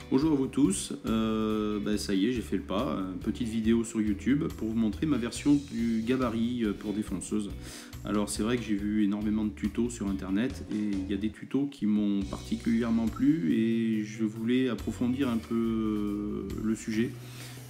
Bonjour à vous tous, ça y est, j'ai fait le pas, une petite vidéo sur YouTube pour vous montrer ma version du gabarit pour défonceuse. Alors c'est vrai que j'ai vu énormément de tutos sur internet et il y a des tutos qui m'ont particulièrement plu et je voulais approfondir un peu le sujet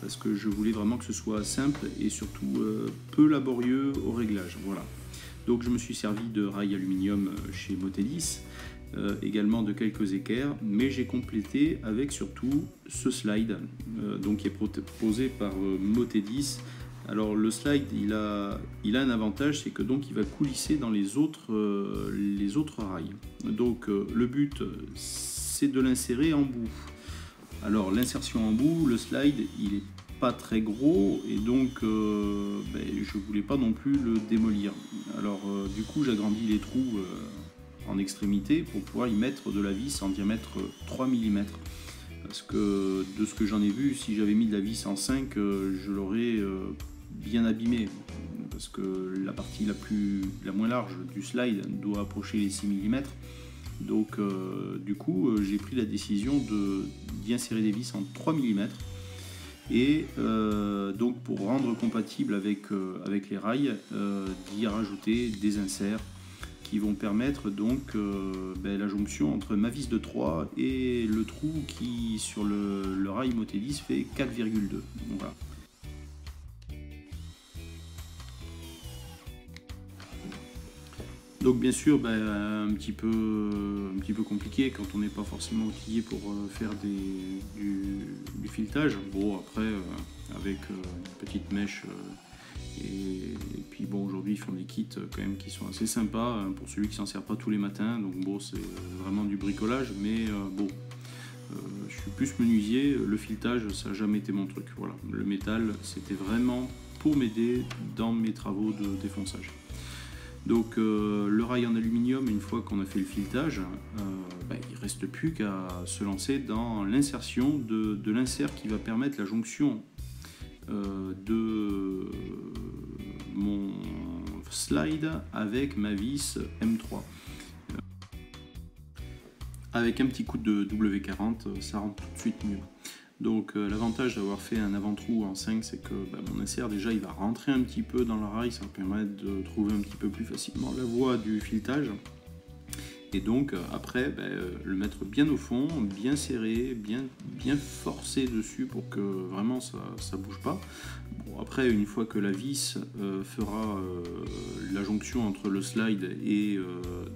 parce que je voulais vraiment que ce soit simple et surtout peu laborieux au réglage. Voilà. Donc je me suis servi de rails aluminium chez Motedis, également de quelques équerres, mais j'ai complété avec surtout ce slide donc qui est proposé par Motedis. Alors le slide il a un avantage, c'est que donc il va coulisser dans les autres rails. Donc le but c'est de l'insérer en bout. Alors l'insertion en bout, le slide il est pas très gros et donc je voulais pas non plus le démolir. Alors du coup j'agrandis les trous en extrémité pour pouvoir y mettre de la vis en diamètre 3 mm. Parce que de ce que j'en ai vu, si j'avais mis de la vis en 5, je l'aurais bien abîmé. Parce que la partie la moins large du slide doit approcher les 6 mm. Donc du coup j'ai pris la décision d'y insérer des vis en 3 mm. Et donc pour rendre compatible avec les rails, d'y rajouter des inserts qui vont permettre donc la jonction entre ma vis de 3 et le trou qui sur le rail Motedis fait 4,2. Voilà. Donc bien sûr un petit peu compliqué quand on n'est pas forcément outillé pour faire du filetage. Bon après avec une petite mèche et puis bon, aujourd'hui ils font des kits quand même qui sont assez sympas pour celui qui s'en sert pas tous les matins. Donc bon, c'est vraiment du bricolage, mais je suis plus menuisier. Le filetage ça n'a jamais été mon truc. Voilà, le métal c'était vraiment pour m'aider dans mes travaux de défonçage. Donc le rail en aluminium, une fois qu'on a fait le filetage, il ne reste plus qu'à se lancer dans l'insertion de l'insert qui va permettre la jonction de mon slide avec ma vis M3. Avec un petit coup de W40, ça rend tout de suite mieux. Donc l'avantage d'avoir fait un avant-trou en 5, c'est que mon insert déjà il va rentrer un petit peu dans le rail, ça va permettre de trouver un petit peu plus facilement la voie du filetage. Et donc après le mettre bien au fond, bien serré, bien forcé dessus pour que vraiment ça bouge pas. Bon, après une fois que la vis fera la jonction entre le slide et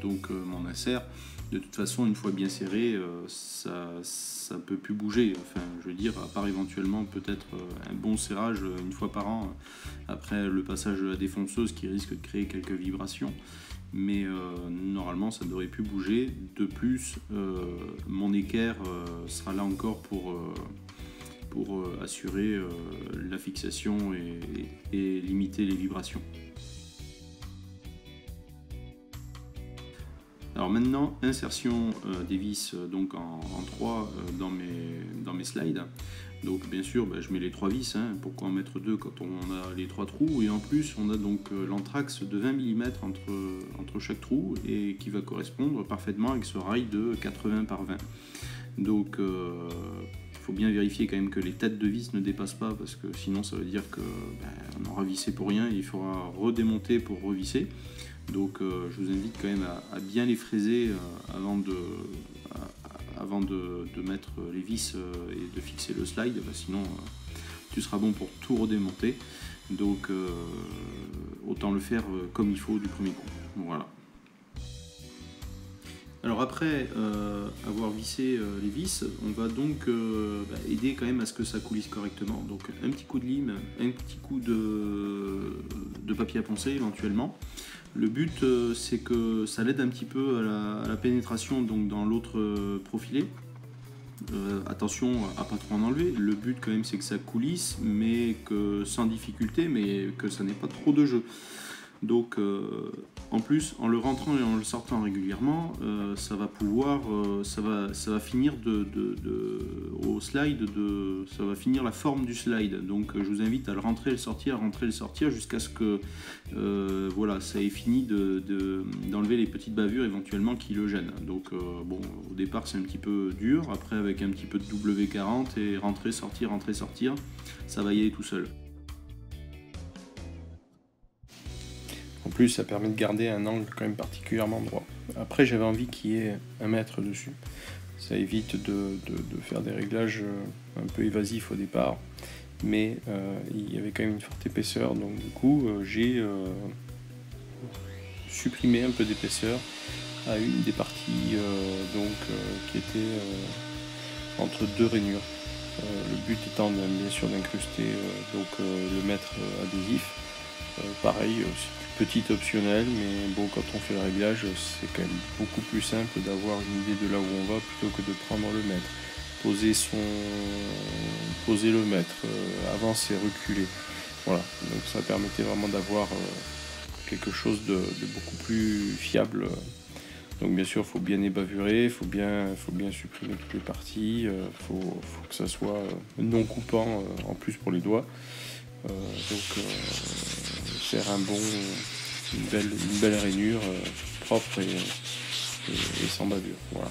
donc mon insert, de toute façon une fois bien serré ça peut plus bouger. Enfin je veux dire, à part éventuellement peut-être un bon serrage une fois par an après le passage de la défonceuse qui risque de créer quelques vibrations. Mais normalement ça devrait plus bouger. De plus mon équerre sera là encore pour assurer la fixation et limiter les vibrations. Alors maintenant, insertion des vis donc en 3 dans mes slides. Donc bien sûr je mets les 3 vis, pourquoi en mettre 2 quand on a les 3 trous, et en plus on a donc l'anthrax de 20 mm entre chaque trou et qui va correspondre parfaitement avec ce rail de 80 par 20. Donc il faut bien vérifier quand même que les têtes de vis ne dépassent pas, parce que sinon ça veut dire que on aura vissé pour rien et il faudra redémonter pour revisser. Donc je vous invite quand même à bien les fraiser avant de mettre les vis et de fixer le slide, sinon tu seras bon pour tout redémonter. Donc autant le faire comme il faut du premier coup. Voilà. Alors après avoir vissé les vis, on va donc aider quand même à ce que ça coulisse correctement. Donc un petit coup de lime, un petit coup de papier à poncer éventuellement. Le but c'est que ça l'aide un petit peu à la pénétration donc dans l'autre profilé. Attention à pas trop en enlever. Le but quand même c'est que ça coulisse, mais que sans difficulté, mais que ça n'ait pas trop de jeu. Donc en plus, en le rentrant et en le sortant régulièrement, ça va pouvoir, ça va finir au slide, ça va finir la forme du slide. Donc je vous invite à le rentrer et le sortir jusqu'à ce que voilà, ça ait fini d'enlever les petites bavures éventuellement qui le gênent. Donc bon, au départ c'est un petit peu dur, après avec un petit peu de W40 et rentrer, sortir, ça va y aller tout seul. En plus, ça permet de garder un angle quand même particulièrement droit. Après, j'avais envie qu'il y ait un mètre dessus. Ça évite de faire des réglages un peu évasifs au départ, mais il y avait quand même une forte épaisseur, donc du coup, j'ai supprimé un peu d'épaisseur à une des parties qui était entre deux rainures. Le but étant bien sûr d'incruster le mètre adhésif. Pareil, c'est petit optionnel, mais bon, quand on fait le réglage, c'est quand même beaucoup plus simple d'avoir une idée de là où on va plutôt que de prendre le mètre. Poser le mètre, avancer, reculer. Voilà, donc ça permettait vraiment d'avoir quelque chose de beaucoup plus fiable. Donc bien sûr, il faut bien ébavurer, il faut bien supprimer toutes les parties, faut que ça soit non coupant en plus pour les doigts. Faire une belle rainure propre et sans bavure. Voilà.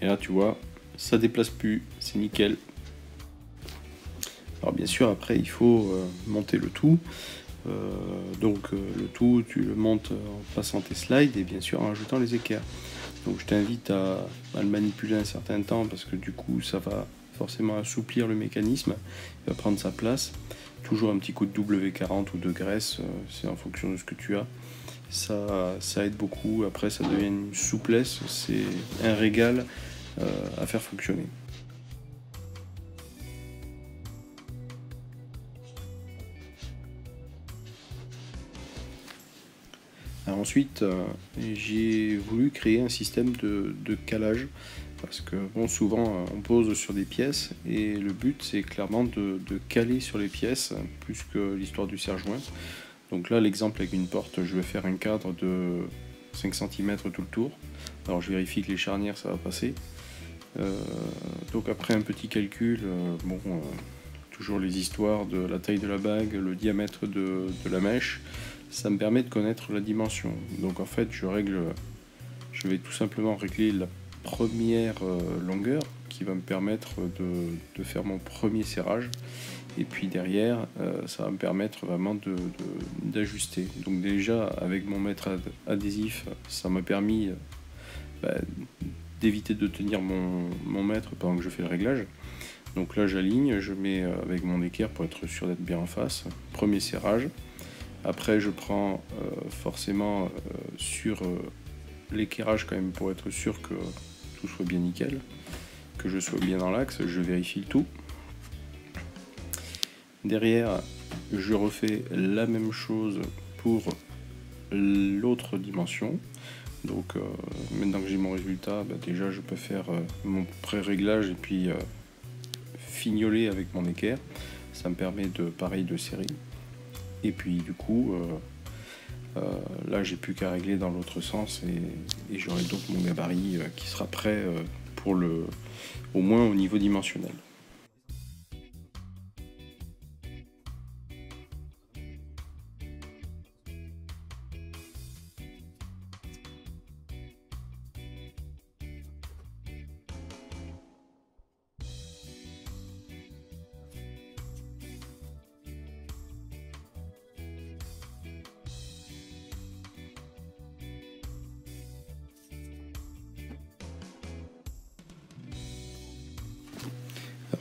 Et là, tu vois, ça déplace plus, c'est nickel. Alors bien sûr, après, il faut monter le tout. Le tout, tu le montes en passant tes slides et bien sûr en ajoutant les équerres. Donc je t'invite à le manipuler un certain temps parce que du coup, ça va forcément assouplir le mécanisme, il va prendre sa place. Toujours un petit coup de W40 ou de graisse, c'est en fonction de ce que tu as. Ça aide beaucoup. Après, ça devient une souplesse, c'est un régal à faire fonctionner. Alors ensuite, j'ai voulu créer un système de calage parce que bon, souvent on pose sur des pièces et le but c'est clairement de caler sur les pièces plus que l'histoire du serre-joint. Donc là, l'exemple avec une porte, je vais faire un cadre de 5 cm tout le tour. Alors je vérifie que les charnières ça va passer. Donc après un petit calcul, toujours les histoires de la taille de la bague, le diamètre de la mèche, ça me permet de connaître la dimension. Donc en fait, je vais tout simplement régler la première longueur qui va me permettre de faire mon premier serrage. Et puis derrière, ça va me permettre vraiment d'ajuster. Donc déjà, avec mon mètre adhésif, ça m'a permis d'éviter de tenir mon mètre pendant que je fais le réglage. Donc là, j'aligne, je mets avec mon équerre pour être sûr d'être bien en face. Premier serrage. Après, je prends forcément sur l'équerrage quand même pour être sûr que tout soit bien nickel, que je sois bien dans l'axe. Je vérifie le tout. Derrière, je refais la même chose pour l'autre dimension. Donc maintenant que j'ai mon résultat, déjà je peux faire mon pré-réglage et puis fignoler avec mon équerre. Ça me permet de serrer. Et puis du coup, là j'ai plus qu'à régler dans l'autre sens et j'aurai donc mon gabarit qui sera prêt pour au moins au niveau dimensionnel.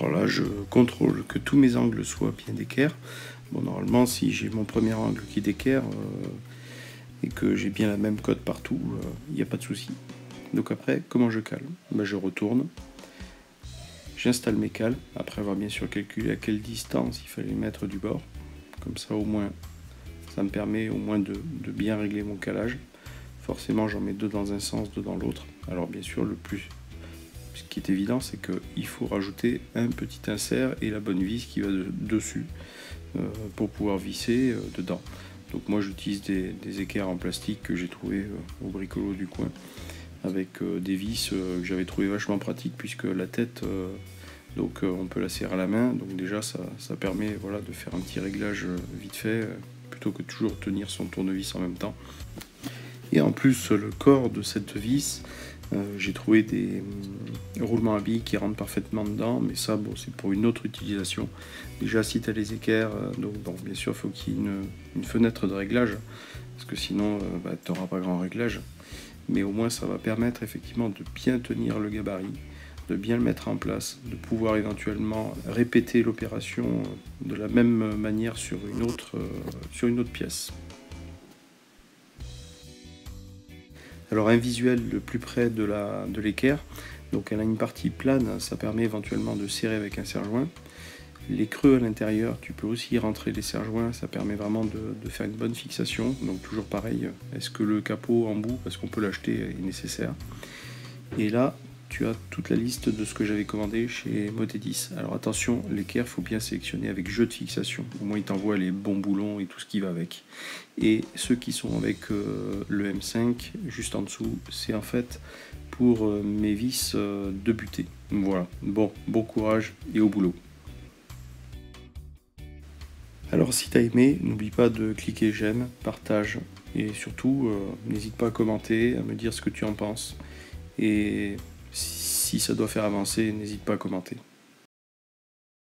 Alors là, je contrôle que tous mes angles soient bien d'équerre. Bon, normalement, si j'ai mon premier angle qui est d'équerre et que j'ai bien la même cote partout, il n'y a pas de souci. Donc après, comment je cale? Je retourne, J'installe mes cales, après avoir bien sûr calculé à quelle distance il fallait les mettre du bord. Comme ça au moins, ça me permet au moins de bien régler mon calage. Forcément j'en mets deux dans un sens, deux dans l'autre. Alors bien sûr ce qui est évident c'est qu'il faut rajouter un petit insert et la bonne vis qui va dessus pour pouvoir visser dedans. Donc moi j'utilise des équerres en plastique que j'ai trouvé au bricolo du coin, avec des vis que j'avais trouvé vachement pratiques, puisque la tête on peut la serrer à la main, donc déjà ça permet voilà, de faire un petit réglage vite fait plutôt que de toujours tenir son tournevis en même temps. Et en plus le corps de cette vis, j'ai trouvé des roulements à billes qui rentrent parfaitement dedans, mais ça bon, c'est pour une autre utilisation. Déjà si tu as les équerres, donc bon, bien sûr il faut qu'il y ait une fenêtre de réglage, parce que sinon tu n'auras pas grand réglage. Mais au moins ça va permettre effectivement de bien tenir le gabarit, de bien le mettre en place, de pouvoir éventuellement répéter l'opération de la même manière sur une autre pièce. Alors un visuel le plus près de l'équerre, donc elle a une partie plane, ça permet éventuellement de serrer avec un serre-joint. Les creux à l'intérieur, tu peux aussi rentrer les serre-joints, ça permet vraiment de faire une bonne fixation. Donc toujours pareil, est-ce que le capot en bout, parce qu'on peut l'acheter, est nécessaire. Et là, tu as toute la liste de ce que j'avais commandé chez Motedis. Alors attention, l'équerre, il faut bien sélectionner avec jeu de fixation. Au moins, il t'envoie les bons boulons et tout ce qui va avec. Et ceux qui sont avec le M5, juste en dessous, c'est en fait pour mes vis de butée. Voilà, bon courage et au boulot. Alors si t'as aimé, n'oublie pas de cliquer j'aime, partage et surtout n'hésite pas à commenter, à me dire ce que tu en penses. Et si ça doit faire avancer, n'hésite pas à commenter.